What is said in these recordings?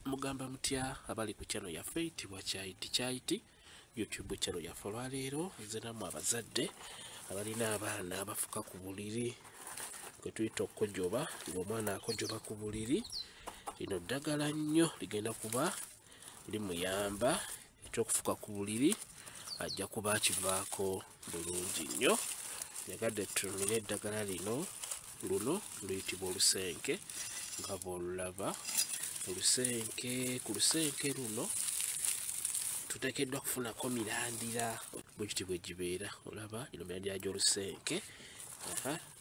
Mugamba mutya abali ku channel ya Faith wa Chaiti YouTube channel ya olwaleero nze namwe abazadde abalina abaana abafuka ku buliri kwe tuyita okukojoba ng'omwana akojoba ku buliri lino ddagala nnyo ligenda kuba limuyamba ekyokufuka ku buliri ajja kuba akivaako bulungi nnyo. Nyagadde tutumire eddagala luno luyitibwa olusenke nga bw'olulaba. Ku lusenke luno tuteekeddwa kufunako mirandira bwekiti bwe gibeera. Olaba ino mirandira gy'olusenke.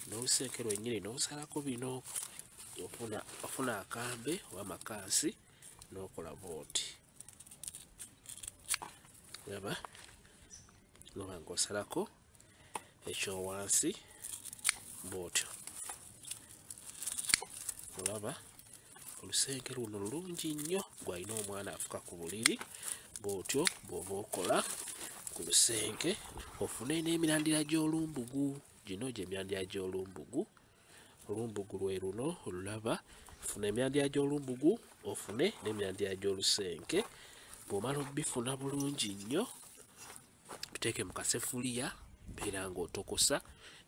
N'olusenke lwennyini n'osalako bino ofuna akambe oba makansi n'okola bw'oti. Olaba noba ng'osalako ekyowansi bw'otyo. Olaba olusenke luno lulungi nnyo gw'alina omwana afuka ku buliri bw'otyo bw'oba okola ku lusenke ofune n'emirandira gy'olumbugu. Gino gy'emirandira gy'olumbugu. Olumbugu lwe luno olulaba, funa emirandira gy'olumbugu ofune n'emirandira gy'olusenke. Bw'omala obifuna bulungi nnyo biteeke mu kasefuliya, beera ng'otokosa,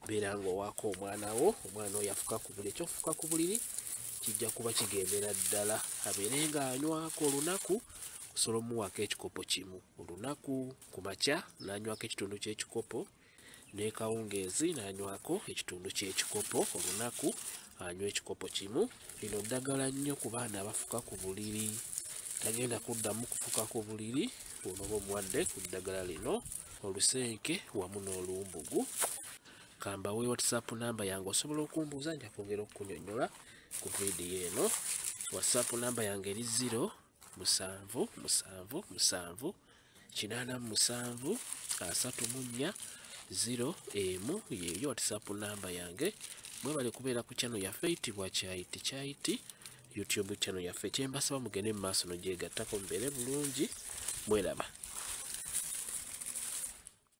beera ng'owaako omwana wo, omwana oyo afuka ku buliri. Ekyofuka ku buliri kijja kuba kigendera ddala abeere ng'anywako olunaku osobola omuwaako ekikopo kimu olunaku. Ku makya n'anywako ekitundu ky'ekikopo, ne kawungeezi n'anywako ekitundu ky'ekikopo olunaku, anywa ekikopo kimu. Lino ddagala nnyo ku baana abafuka ku buliri. Tagenda kuddamu kufuka ku buliri bw'onoba omuwadde ku ddagala lino olusenke wamu n'olumbugu. Kambawe WhatsApp namba yange osobola okumbuuza nja kwongera okukunnyonnyola ku vidiyo eno. WhatsApp namba yange eri 0777873401 yeyo WhatsApp namba yange. Mwebale kubeera ku channel ya Faith wa Chaiti YouTube channel yaffe. Kyembasaba mugende mu maaso n'ogyegattako mubeere bulungi. Mweraba.